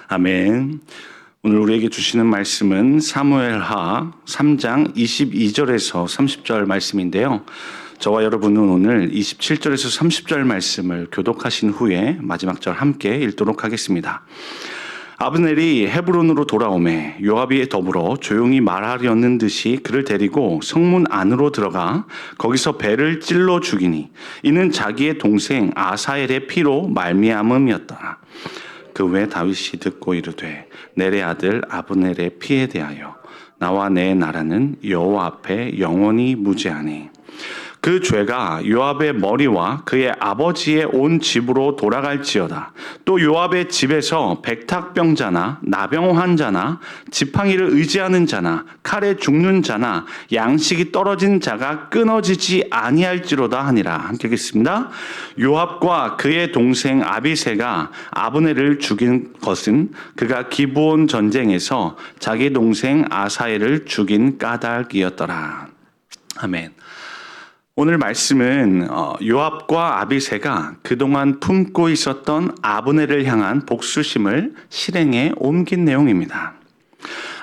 아멘. 오늘 우리에게 주시는 말씀은 사무엘하 3장 22절에서 30절 말씀인데요. 저와 여러분은 오늘 27절에서 30절 말씀을 교독하신 후에 마지막 절 함께 읽도록 하겠습니다. 아브넬이 헤브론으로 돌아오매 요압이 더불어 조용히 말하려는 듯이 그를 데리고 성문 안으로 들어가 거기서 배를 찔러 죽이니 이는 자기의 동생 아사엘의 피로 말미암음이었더라. 그 외 다윗이 듣고 이르되 넬의 아들 아브넬의 피에 대하여 나와 내 나라는 여호와 앞에 영원히 무죄하니 그 죄가 요압의 머리와 그의 아버지의 온 집으로 돌아갈지어다. 또 요압의 집에서 백탁병자나 나병 환자나 지팡이를 의지하는 자나 칼에 죽는 자나 양식이 떨어진 자가 끊어지지 아니할지로다 하니라. 함께 읽겠습니다. 요압과 그의 동생 아비새가 아브넬을 죽인 것은 그가 기브온 전쟁에서 자기 동생 아사엘을 죽인 까닭이었더라. 아멘. 오늘 말씀은 요압과 아비새가 그동안 품고 있었던 아브넬을 향한 복수심을 실행에 옮긴 내용입니다.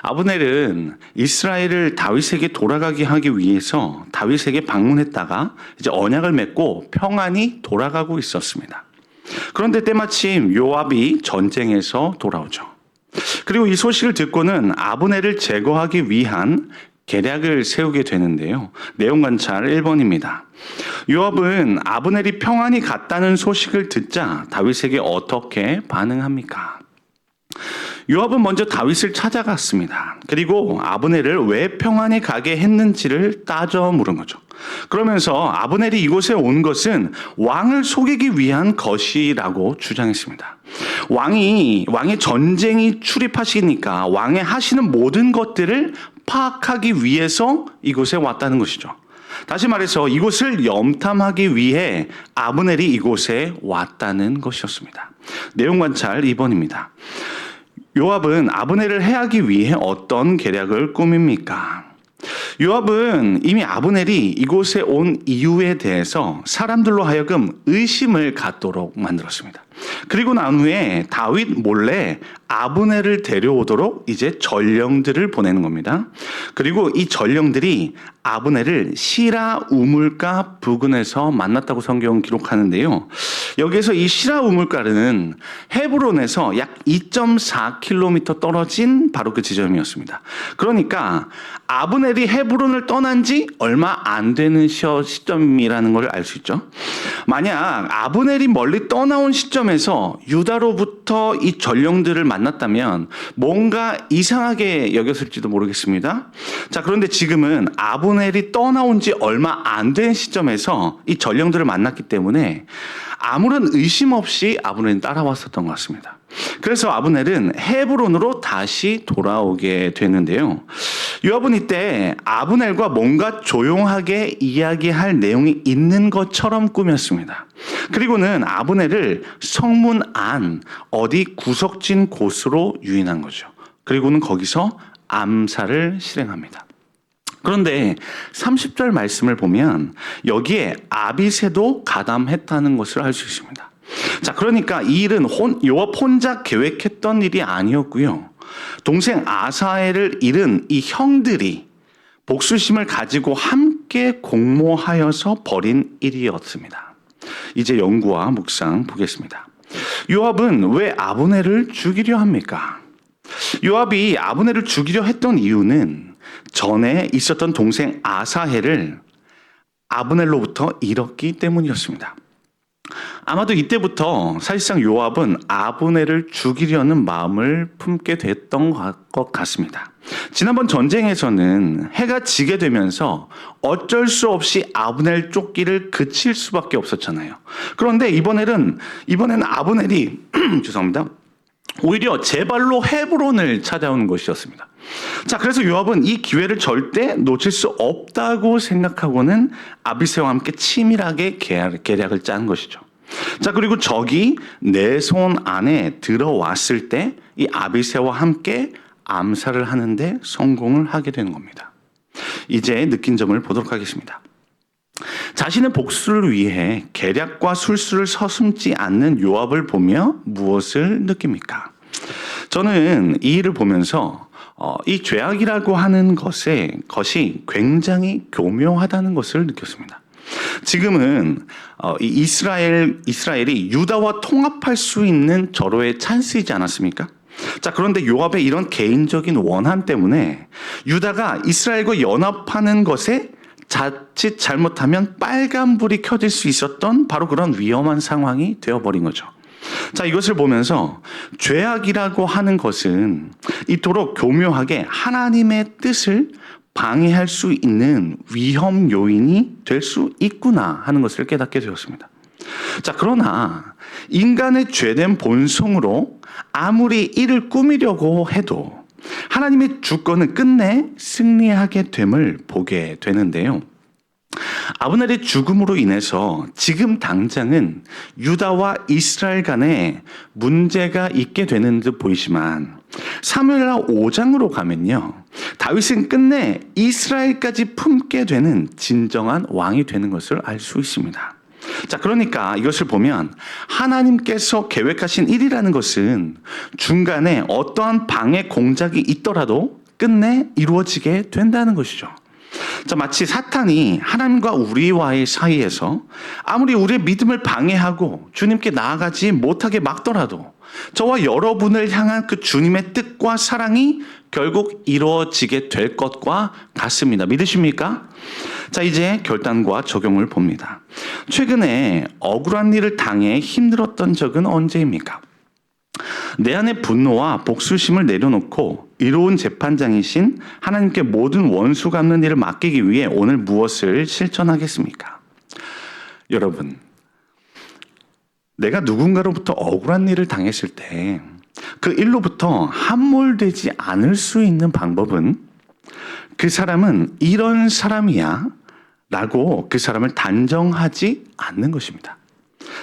아브넬은 이스라엘을 다윗에게 돌아가게 하기 위해서 다윗에게 방문했다가 이제 언약을 맺고 평안히 돌아가고 있었습니다. 그런데 때마침 요압이 전쟁에서 돌아오죠. 그리고 이 소식을 듣고는 아브넬을 제거하기 위한 계략을 세우게 되는데요. 내용 관찰 1번입니다. 요압은 아브넬이 평안히 갔다는 소식을 듣자 다윗에게 어떻게 반응합니까? 요압은 먼저 다윗을 찾아갔습니다. 그리고 아브넬을 왜 평안히 가게 했는지를 따져 물은 거죠. 그러면서 아브넬이 이곳에 온 것은 왕을 속이기 위한 것이라고 주장했습니다. 왕의 전쟁이 출입하시니까 왕의 하시는 모든 것들을 파악하기 위해서 이곳에 왔다는 것이죠. 다시 말해서 이곳을 염탐하기 위해 아브넬이 이곳에 왔다는 것이었습니다. 내용 관찰 2번입니다. 요압은 아브넬을 해하기 위해 어떤 계략을 꾸밉니까? 요압은 이미 아브넬이 이곳에 온 이유에 대해서 사람들로 하여금 의심을 갖도록 만들었습니다. 그리고 난 후에 다윗 몰래 아브넬을 데려오도록 이제 전령들을 보내는 겁니다. 그리고 이 전령들이 아브넬을 시라 우물가 부근에서 만났다고 성경은 기록하는데요. 여기에서 이 시라 우물가는 헤브론에서 약 2.4km 떨어진 바로 그 지점이었습니다. 그러니까 아브넬이 헤브론을 떠난 지 얼마 안 되는 시점이라는 걸 알 수 있죠. 만약 아브넬이 멀리 떠나온 시점에서 유다로부터 이 전령들을 만났다면 뭔가 이상하게 여겼을지도 모르겠습니다. 자, 그런데 지금은 아브넬이 떠나온 지 얼마 안 된 시점에서 이 전령들을 만났기 때문에 아무런 의심 없이 아브넬은 따라왔었던 것 같습니다. 그래서 아브넬은 헤브론으로 다시 돌아오게 되는데요. 요압은 이때 아브넬과 뭔가 조용하게 이야기할 내용이 있는 것처럼 꾸몄습니다. 그리고는 아브넬을 성문 안 어디 구석진 곳으로 유인한 거죠. 그리고는 거기서 암살을 실행합니다. 그런데 30절 말씀을 보면 여기에 아비새도 가담했다는 것을 알 수 있습니다. 자, 그러니까 이 일은 요압 혼자 계획했던 일이 아니었고요. 동생 아사엘을 잃은 이 형들이 복수심을 가지고 함께 공모하여서 벌인 일이었습니다. 이제 연구와 묵상 보겠습니다. 요압은 왜 아브넬을 죽이려 합니까? 요압이 아브넬을 죽이려 했던 이유는 전에 있었던 동생 아사헬을 아브넬로부터 잃었기 때문이었습니다. 아마도 이때부터 사실상 요압은 아브넬을 죽이려는 마음을 품게 됐던 것 같습니다. 지난번 전쟁에서는 해가 지게 되면서 어쩔 수 없이 아브넬 쫓기를 그칠 수밖에 없었잖아요. 그런데 이번에는 아브넬이 죄송합니다. 오히려 제 발로 헤브론을 찾아온 것이었습니다. 자, 그래서 요압은 이 기회를 절대 놓칠 수 없다고 생각하고는 아비새와 함께 치밀하게 계략을 짠 것이죠. 자, 그리고 적이 내 손 안에 들어왔을 때 이 아비새와 함께 암살을 하는데 성공을 하게 되는 겁니다. 이제 느낀 점을 보도록 하겠습니다. 자신의 복수를 위해 계략과 술수를 서슴지 않는 요압을 보며 무엇을 느낍니까? 저는 이 일을 보면서 이 죄악이라고 하는 것이 굉장히 교묘하다는 것을 느꼈습니다. 지금은 이 이스라엘이 유다와 통합할 수 있는 절호의 찬스이지 않았습니까? 자, 그런데 요압의 이런 개인적인 원한 때문에 유다가 이스라엘과 연합하는 것에 자칫 잘못하면 빨간불이 켜질 수 있었던 바로 그런 위험한 상황이 되어버린 거죠. 자, 이것을 보면서 죄악이라고 하는 것은 이토록 교묘하게 하나님의 뜻을 방해할 수 있는 위험 요인이 될 수 있구나 하는 것을 깨닫게 되었습니다. 자, 그러나 인간의 죄된 본성으로 아무리 이를 꾸미려고 해도 하나님의 주권은 끝내 승리하게 됨을 보게 되는데요. 아브넬의 죽음으로 인해서 지금 당장은 유다와 이스라엘 간에 문제가 있게 되는 듯 보이지만 사무엘하 5장으로 가면요, 다윗은 끝내 이스라엘까지 품게 되는 진정한 왕이 되는 것을 알 수 있습니다. 자, 그러니까 이것을 보면 하나님께서 계획하신 일이라는 것은 중간에 어떠한 방해 공작이 있더라도 끝내 이루어지게 된다는 것이죠. 자, 마치 사탄이 하나님과 우리와의 사이에서 아무리 우리의 믿음을 방해하고 주님께 나아가지 못하게 막더라도 저와 여러분을 향한 그 주님의 뜻과 사랑이 결국 이루어지게 될 것과 같습니다. 믿으십니까? 자, 이제 결단과 적용을 봅니다. 최근에 억울한 일을 당해 힘들었던 적은 언제입니까? 내 안에 분노와 복수심을 내려놓고 이로운 재판장이신 하나님께 모든 원수 갚는 일을 맡기기 위해 오늘 무엇을 실천하겠습니까? 여러분, 내가 누군가로부터 억울한 일을 당했을 때 그 일로부터 함몰되지 않을 수 있는 방법은 그 사람은 이런 사람이야 라고 그 사람을 단정하지 않는 것입니다.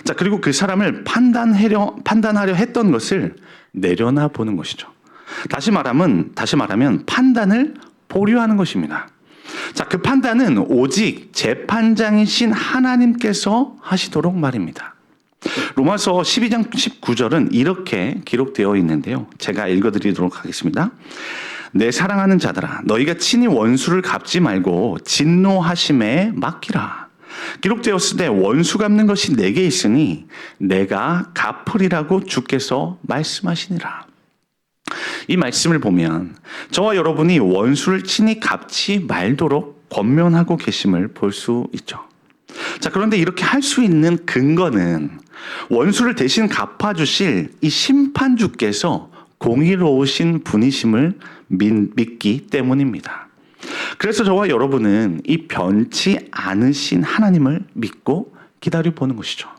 자, 그리고 그 사람을 판단하려 했던 것을 내려놔 보는 것이죠. 다시 말하면 판단을 보류하는 것입니다. 자, 그 판단은 오직 재판장이신 하나님께서 하시도록 말입니다. 로마서 12장 19절은 이렇게 기록되어 있는데요. 제가 읽어드리도록 하겠습니다. 내 사랑하는 자들아, 너희가 친히 원수를 갚지 말고 진노하심에 맡기라. 기록되었을 때 원수 갚는 것이 내게 있으니 내가 갚으리라고 주께서 말씀하시니라. 이 말씀을 보면 저와 여러분이 원수를 친히 갚지 말도록 권면하고 계심을 볼 수 있죠. 자, 그런데 이렇게 할 수 있는 근거는 원수를 대신 갚아주실 이 심판주께서 공의로우신 분이심을 믿기 때문입니다. 그래서 저와 여러분은 이 변치 않으신 하나님을 믿고 기다려보는 것이죠.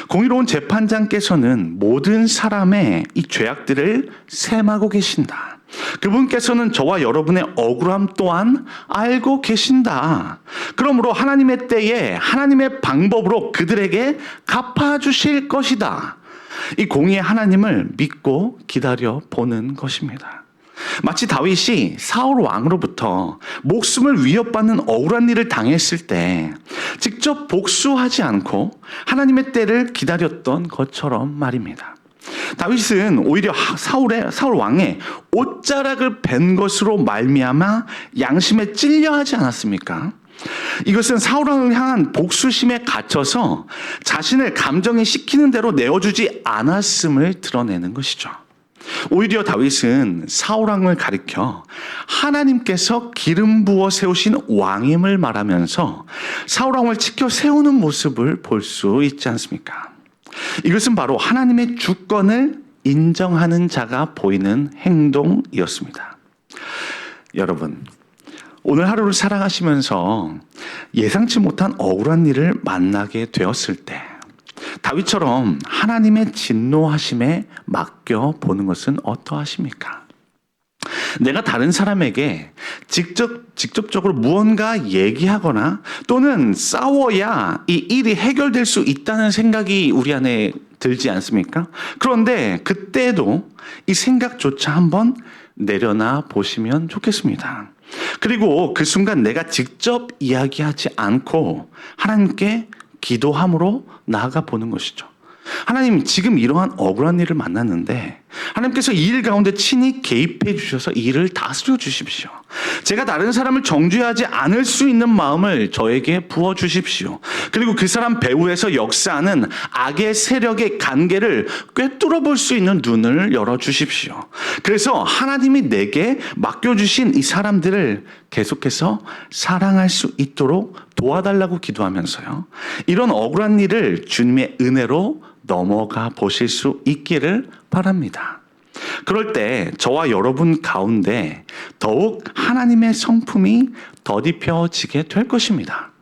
공의로운 재판장께서는 모든 사람의 이 죄악들을 셈하고 계신다. 그분께서는 저와 여러분의 억울함 또한 알고 계신다. 그러므로 하나님의 때에 하나님의 방법으로 그들에게 갚아주실 것이다. 이 공의의 하나님을 믿고 기다려보는 것입니다. 마치 다윗이 사울 왕으로부터 목숨을 위협받는 억울한 일을 당했을 때 직접 복수하지 않고 하나님의 때를 기다렸던 것처럼 말입니다. 다윗은 오히려 사울 왕의 옷자락을 벤 것으로 말미암아 양심에 찔려 하지 않았습니까? 이것은 사울 왕을 향한 복수심에 갇혀서 자신을 감정에 식히는 대로 내어주지 않았음을 드러내는 것이죠. 오히려 다윗은 사울 왕을 가리켜 하나님께서 기름 부어 세우신 왕임을 말하면서 사울 왕을 지켜 세우는 모습을 볼 수 있지 않습니까? 이것은 바로 하나님의 주권을 인정하는 자가 보이는 행동이었습니다. 여러분, 오늘 하루를 살아가시면서 예상치 못한 억울한 일을 만나게 되었을 때 다윗처럼 하나님의 진노하심에 맡겨보는 것은 어떠하십니까? 내가 다른 사람에게 직접적으로 무언가 얘기하거나 또는 싸워야 이 일이 해결될 수 있다는 생각이 우리 안에 들지 않습니까? 그런데 그때도 이 생각조차 한번 내려놔 보시면 좋겠습니다. 그리고 그 순간 내가 직접 이야기하지 않고 하나님께 기도함으로 나아가 보는 것이죠. 하나님, 지금 이러한 억울한 일을 만났는데 하나님께서 이 일 가운데 친히 개입해 주셔서 이 일을 다스려 주십시오. 제가 다른 사람을 정죄하지 않을 수 있는 마음을 저에게 부어 주십시오. 그리고 그 사람 배후에서 역사하는 악의 세력의 관계를 꿰뚫어 볼 수 있는 눈을 열어 주십시오. 그래서 하나님이 내게 맡겨주신 이 사람들을 계속해서 사랑할 수 있도록 도와달라고 기도하면서요. 이런 억울한 일을 주님의 은혜로 넘어가 보실 수 있기를 바랍니다. 그럴 때 저와 여러분 가운데 더욱 하나님의 성품이 더딥혀지게 될 것입니다.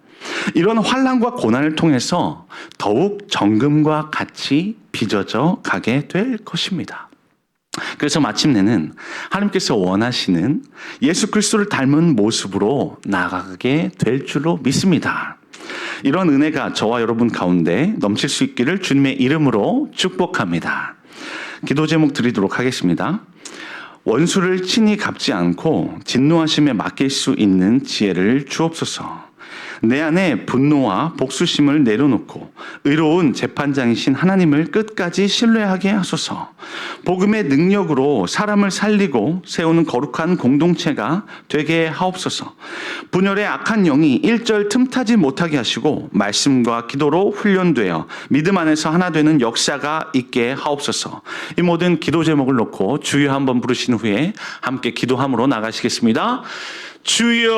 이런 환난과 고난을 통해서 더욱 정금과 같이 빚어져 가게 될 것입니다. 그래서 마침내는 하나님께서 원하시는 예수 그리스도를 닮은 모습으로 나아가게 될 줄로 믿습니다. 이런 은혜가 저와 여러분 가운데 넘칠 수 있기를 주님의 이름으로 축복합니다. 기도 제목 드리도록 하겠습니다. 원수를 친히 갚지 않고 진노하심에 맡길 수 있는 지혜를 주옵소서. 내 안에 분노와 복수심을 내려놓고 의로운 재판장이신 하나님을 끝까지 신뢰하게 하소서. 복음의 능력으로 사람을 살리고 세우는 거룩한 공동체가 되게 하옵소서. 분열의 악한 영이 일절 틈타지 못하게 하시고 말씀과 기도로 훈련되어 믿음 안에서 하나 되는 역사가 있게 하옵소서. 이 모든 기도 제목을 놓고 주여 한번 부르신 후에 함께 기도함으로 나가시겠습니다. 주여